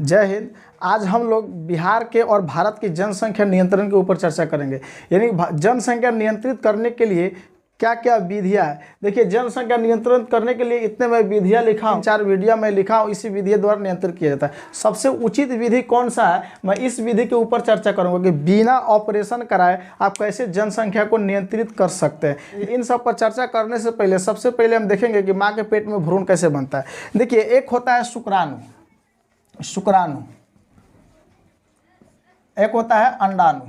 जय हिंद। आज हम लोग बिहार के और भारत की जनसंख्या नियंत्रण के ऊपर चर्चा करेंगे। यानी जनसंख्या नियंत्रित करने के लिए क्या क्या विधियां है। देखिए, जनसंख्या नियंत्रण करने के लिए इतने मैं विधियां लिखा हूँ, 4 विधियां मैं लिखा हूँ, इसी विधि द्वारा नियंत्रित किया जाता है। सबसे उचित विधि कौन सा है, मैं इस विधि के ऊपर चर्चा करूंगा कि बिना ऑपरेशन कराए आप कैसे जनसंख्या को नियंत्रित कर सकते हैं। इन सब पर चर्चा करने से पहले सबसे पहले हम देखेंगे कि माँ के पेट में भ्रूण कैसे बनता है। देखिए, एक होता है शुक्राणु, एक होता है अंडाणु।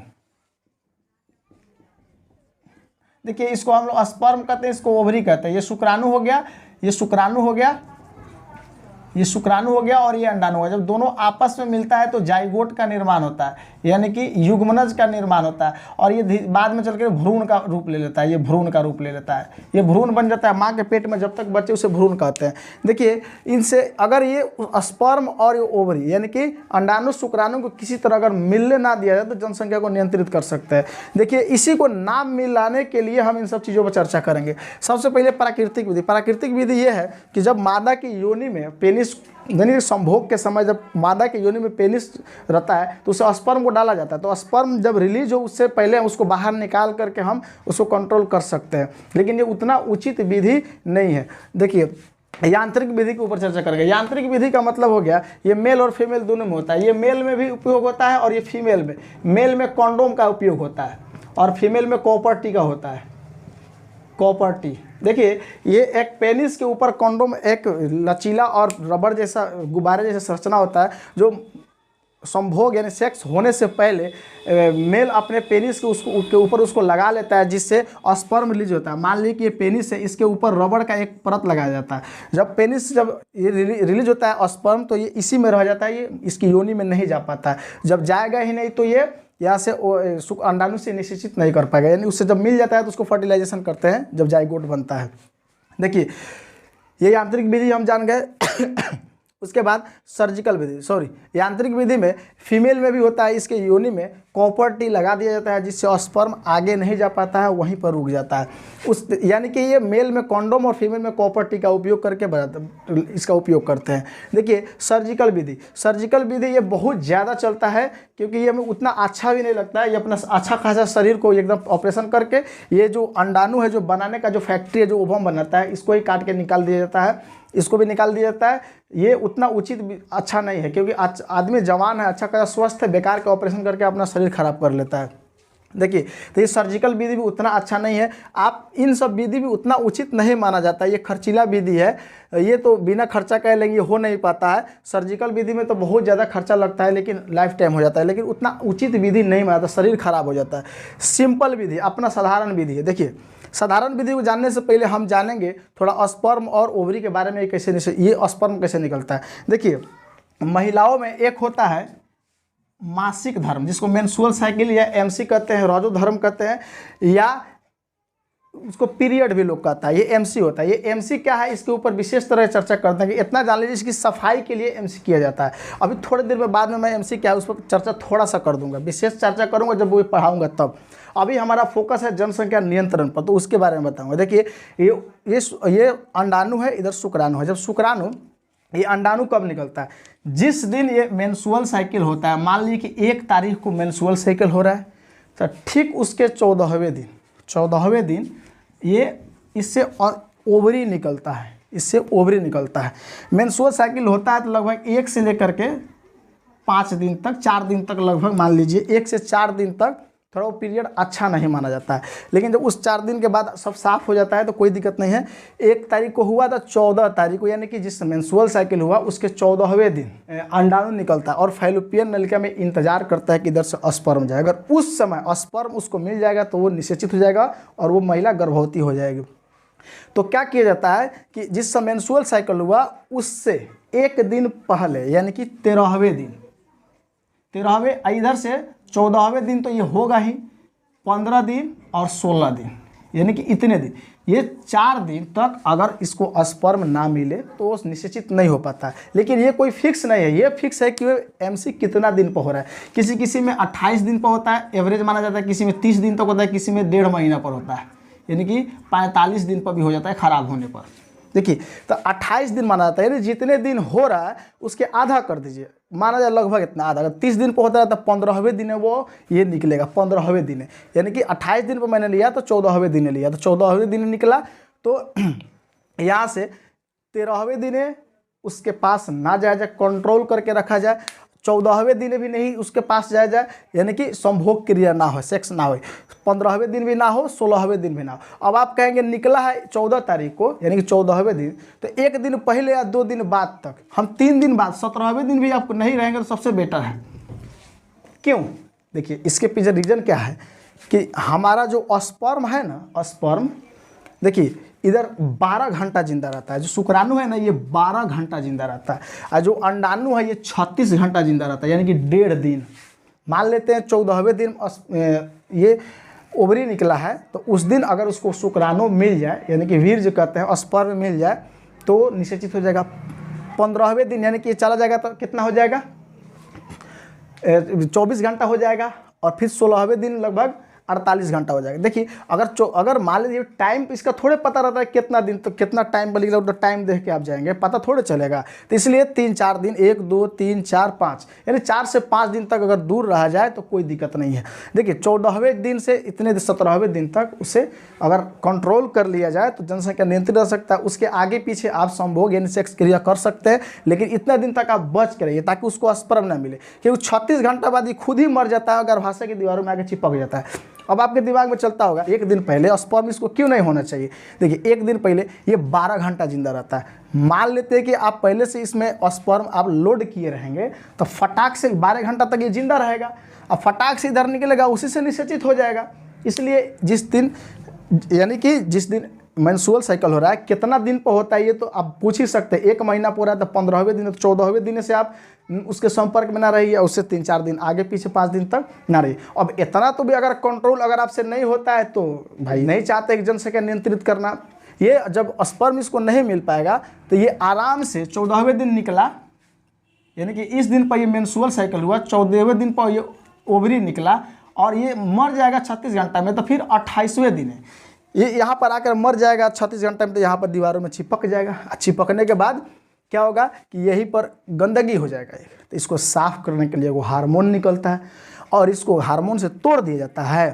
देखिए, इसको हम लोग स्पर्म कहते हैं, इसको ओवरी कहते हैं। ये शुक्राणु हो गया, ये शुक्राणु हो गया, ये शुक्राणु हो गया और ये अंडाणु हो गया। जब दोनों आपस में मिलता है तो जाइगोट का निर्माण होता है, यानी कि युग्मनज का निर्माण होता है और ये बाद में चलकर भ्रूण का रूप ले लेता है। ये भ्रूण का रूप ले लेता है, ये भ्रूण बन जाता है माँ के पेट में। जब तक बच्चे उसे भ्रूण कहते हैं। देखिए, इनसे अगर ये स्पर्म और ये ओवरी यानी कि अंडाणु शुक्राणु को किसी तरह अगर मिलने ना दिया जाए तो जनसंख्या को नियंत्रित कर सकते हैं। देखिए, इसी को नाम मिलाने के लिए हम इन सब चीज़ों पर चर्चा करेंगे। सबसे पहले प्राकृतिक विधि। प्राकृतिक विधि ये है कि जब मादा की योनि में पेनिस यानी संभोग के समय जब मादा की योनि में पेनिस रहता है तो उसे स्पर्म को डाला जाता है। तो स्पर्म जब रिलीज हो उससे पहले उसको बाहर निकाल करके हम उसको कंट्रोल कर सकते हैं, लेकिन ये उतना उचित विधि नहीं है। देखिए, यांत्रिक विधि के ऊपर चर्चा करेंगे। यांत्रिक विधि का मतलब हो गया ये मेल और फीमेल दोनों में होता है। ये मेल में भी उपयोग होता है और ये फीमेल में। मेल में कॉन्डोम का उपयोग होता है और फीमेल में कॉपर टी का होता है। Copper T. देखिए, ये एक पेनिस के ऊपर कॉन्डोम एक लचीला और रबर जैसा गुब्बारे जैसा संरचना होता है जो संभोग यानी सेक्स होने से पहले मेल अपने पेनिस के ऊपर उसको लगा लेता है, जिससे स्पर्म रिलीज होता है। मान लीजिए कि ये पेनिस है, इसके ऊपर रबड़ का एक परत लगाया जाता है। जब पेनिस जब ये रिलीज होता है स्पर्म, तो ये इसी में रह जाता है, ये इसकी योनि में नहीं जा पाता है। जब जाएगा ही नहीं तो ये यहाँ से अंडाणु से निषेचित नहीं कर पाएगा। यानी उससे जब मिल जाता है तो उसको फर्टिलाइजेशन करते हैं जब जाइगोट बनता है। देखिए, ये यांत्रिक विधि हम जान गए। उसके बाद सर्जिकल विधि, यांत्रिक विधि में फीमेल में भी होता है। इसके योनि में कॉपर टी लगा दिया जाता है, जिससे स्पर्म आगे नहीं जा पाता है, वहीं पर रुक जाता है। यानी कि ये मेल में कॉन्डोम और फीमेल में कॉपर टी का उपयोग करके इसका उपयोग करते हैं। देखिए, सर्जिकल विधि ये बहुत ज़्यादा चलता है क्योंकि ये हमें उतना अच्छा भी नहीं लगता है। ये अपना अच्छा खासा शरीर को एकदम ऑपरेशन करके ये जो अंडाणु है, जो बनाने का जो फैक्ट्री है, जो ओवम बनाता है, इसको ही काट के निकाल दिया जाता है, इसको भी निकाल दिया जाता है। ये उतना उचित अच्छा नहीं है क्योंकि आदमी जवान है, अच्छा खासा स्वस्थ है, बेकार के ऑपरेशन करके अपना शरीर खराब कर लेता है। देखिए, तो ये सर्जिकल विधि भी उतना अच्छा नहीं है। आप इन सब विधि भी उतना उचित नहीं माना जाता है। ये खर्चीला विधि है, ये तो बिना खर्चा कह लेंगे हो नहीं पाता है। सर्जिकल विधि में तो बहुत ज़्यादा खर्चा लगता है, लेकिन लाइफ टाइम हो जाता है, लेकिन उतना उचित विधि नहीं माना जाता, शरीर खराब हो जाता है। सिंपल विधि अपना साधारण विधि है। देखिए, साधारण विधि को जानने से पहले हम जानेंगे थोड़ा स्पर्म और ओवरी के बारे में, ये स्पर्म कैसे निकलता है। देखिए, महिलाओं में एक होता है मासिक धर्म, जिसको मेंस्ट्रुअल साइकिल या एमसी कहते हैं, रजो धर्म कहते हैं, या उसको पीरियड भी लोग कहता है। ये एमसी होता है। ये एमसी क्या है, इसके ऊपर विशेष तरह चर्चा करते हैं कि इतना जान लीजिए इसकी सफाई के लिए एमसी किया जाता है। अभी थोड़ी देर में बाद में मैं एमसी क्या है उस पर चर्चा थोड़ा सा कर दूंगा, विशेष चर्चा करूंगा जब वो पढ़ाऊंगा तब। अभी हमारा फोकस है जनसंख्या नियंत्रण पर, तो उसके बारे में बताऊंगा। देखिए, ये अंडाणु है, इधर शुक्राणु है। जब शुक्राणु ये अंडाणु कब निकलता है, जिस दिन ये मेंस्ट्रुअल साइकिल होता है। मान लीजिए कि 1 तारीख को मेंस्ट्रुअल साइकिल हो रहा है, तो ठीक उसके 14वें दिन ये इससे और ओवरी निकलता है, इससे ओवरी निकलता है। मेंस्ट्रुअल साइकिल होता है तो लगभग 1 से लेकर के 5 दिन तक, 4 दिन तक लगभग, मान लीजिए 1 से 4 दिन तक थोड़ा वो पीरियड अच्छा नहीं माना जाता है। लेकिन जब उस 4 दिन के बाद सब साफ हो जाता है तो कोई दिक्कत नहीं है। 1 तारीख को हुआ था, 14 तारीख को यानी कि जिस मेंस्ट्रुअल साइकिल हुआ उसके 14वें दिन अंडाणु निकलता है और फैलोपियन नलिका में इंतजार करता है कि इधर से स्पर्म जाए। अगर उस समय स्पर्म उसको मिल जाएगा तो वो निषेचित हो जाएगा और वो महिला गर्भवती हो जाएगी। तो क्या किया जाता है कि जिस समय मेंस्ट्रुअल साइकिल हुआ उससे 1 दिन पहले, यानी कि 13वें दिन, इधर से 14वें दिन तो ये होगा ही, 15 दिन और 16 दिन, यानी कि इतने दिन, ये 4 दिन तक अगर इसको स्पर्म ना मिले तो वो निषेचित नहीं हो पाता है। लेकिन ये कोई फिक्स नहीं है, ये फिक्स है कि एमसी कितना दिन पर हो रहा है। किसी में 28 दिन पर होता है, एवरेज माना जाता है, किसी में 30 दिन तक होता है, किसी में 1.5 महीना पर होता है, यानी कि 45 दिन पर भी हो जाता है खराब होने पर। देखिए तो 28 दिन माना जाता है, यानी जितने दिन हो रहा है उसके आधा कर दीजिए, माना जाए लगभग इतना आधा। अगर 30 दिन पर होता है तो 15वें दिन है वो ये निकलेगा, 15वें दिन है, यानी कि 28 दिन पर मैंने लिया तो 14वें दिन लिया तो 14वें दिन निकला। तो यहाँ से 13वें दिन उसके पास ना जाया जाए, कंट्रोल करके रखा जाए। 14वें दिन भी नहीं उसके पास जाया जाए, यानी कि संभोग क्रिया ना हो, सेक्स ना हो। 15वें दिन भी ना हो, 16वें दिन भी ना हो। अब आप कहेंगे निकला है 14 तारीख को, यानी कि 14वें दिन, तो एक दिन पहले या 2 दिन बाद तक, हम 3 दिन बाद 17वें दिन भी आपको नहीं रहेंगे तो सबसे बेटर है। क्यों? देखिए इसके पीछे रीज़न क्या है कि हमारा जो स्पर्म है ना, स्पर्म देखिए इधर 12 घंटा जिंदा रहता है, जो शुक्राणु है ना ये 12 घंटा जिंदा रहता है, और जो अंडाणु है ये 36 घंटा जिंदा रहता है, यानी कि 1.5 दिन। मान लेते हैं 14वें दिन ये ओवरी निकला है, तो उस दिन अगर उसको शुक्राणु मिल जाए, यानी कि वीर्य जो कहते हैं स्पर्म मिल जाए, तो निषेचित हो जाएगा। 15वें दिन यानी कि ये चला जाएगा तो कितना हो जाएगा, 24 घंटा हो जाएगा, और फिर 16वें दिन लगभग 48 घंटा हो जाएगा। देखिए अगर मान लीजिए टाइम इसका थोड़े पता रहता है कितना दिन तो कितना टाइम बनेगा, तो टाइम देख के आप जाएंगे, पता थोड़े चलेगा। तो इसलिए 3-4 दिन, 1 2 3 4 5, यानी 4 से 5 दिन तक अगर दूर रहा जाए तो कोई दिक्कत नहीं है। देखिए 14वें दिन से इतने 17वें दिन तक उसे अगर कंट्रोल कर लिया जाए तो जनसंख्या नियंत्रित रह सकता है। उसके आगे पीछे आप संभोग यानी सेक्स क्रिया कर सकते हैं, लेकिन इतना दिन तक आप बच के रहिए ताकि उसको स्पर्म ना मिले, क्योंकि 36 घंटा बाद ये खुद ही मर जाता है, गर्भाशय की दीवारों में आके चिपक जाता है। अब आपके दिमाग में चलता होगा एक दिन पहले स्पर्म इसको क्यों नहीं होना चाहिए। देखिए एक दिन पहले ये 12 घंटा जिंदा रहता है। मान लेते हैं कि आप पहले से इसमें स्पर्म आप लोड किए रहेंगे, तो फटाक से 12 घंटा तक ये जिंदा रहेगा, अब फटाक से इधर निकलेगा, उसी से निषेचित हो जाएगा। इसलिए जिस दिन यानी कि जिस दिन मेंस्ट्रुअल साइकिल हो रहा है कितना दिन पर होता है ये तो आप पूछ ही सकते हैं। 1 महीना पूरा है तो 15वें दिन, तो 14वें दिन से आप उसके संपर्क में ना रहिए, उससे 3-4 दिन आगे पीछे 5 दिन तक ना रहिए। अब इतना तो भी अगर कंट्रोल अगर आपसे नहीं होता है तो भाई नहीं चाहते कि जनसंख्या नियंत्रित करना, ये जब स्पर्म इसको नहीं मिल पाएगा तो ये आराम से 14वें दिन निकला, यानी कि इस दिन पर ये मेंस्ट्रुअल साइकिल हुआ, 14वें दिन पर ये ओवरी निकला और ये मर जाएगा 36 घंटा में, तो फिर 28वें दिन है ये यहाँ पर आकर मर जाएगा 36 घंटे में, तो यहाँ पर दीवारों में चिपक जाएगा। चिपकने के बाद क्या होगा कि यहीं पर गंदगी हो जाएगा, तो इसको साफ करने के लिए वो हार्मोन निकलता है और इसको हार्मोन से तोड़ दिया जाता है।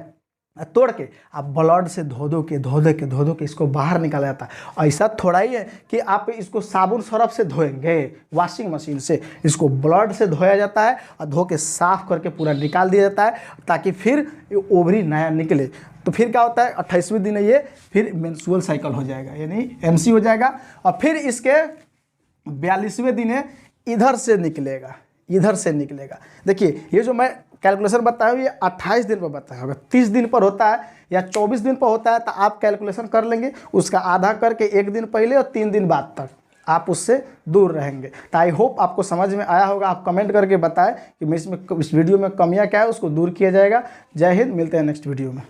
तोड़ के आप ब्लड से धो के इसको बाहर निकाला जाता है। ऐसा थोड़ा ही है कि आप इसको साबुन सरफ से धोएंगे, वॉशिंग मशीन से इसको ब्लड से धोया जाता है और धो के साफ करके पूरा निकाल दिया जाता है, ताकि फिर ये ओवरी नया निकले। तो फिर क्या होता है 28वें दिन ये फिर मेंस्ट्रुअल साइकिल हो जाएगा, यानी MC हो जाएगा, और फिर इसके 42वें दिन इधर से निकलेगा। देखिए ये जो मैं कैलकुलेशन बताया हूँ ये 28 दिन पर बताया होगा। 30 दिन पर होता है या 24 दिन पर होता है तो आप कैलकुलेशन कर लेंगे, उसका आधा करके 1 दिन पहले और 3 दिन बाद तक आप उससे दूर रहेंगे। तो आई होप आपको समझ में आया होगा। आप कमेंट करके बताएं कि मैं इस वीडियो में कमियां क्या है, उसको दूर किया जाएगा। जय हिंद, मिलते हैं नेक्स्ट वीडियो में।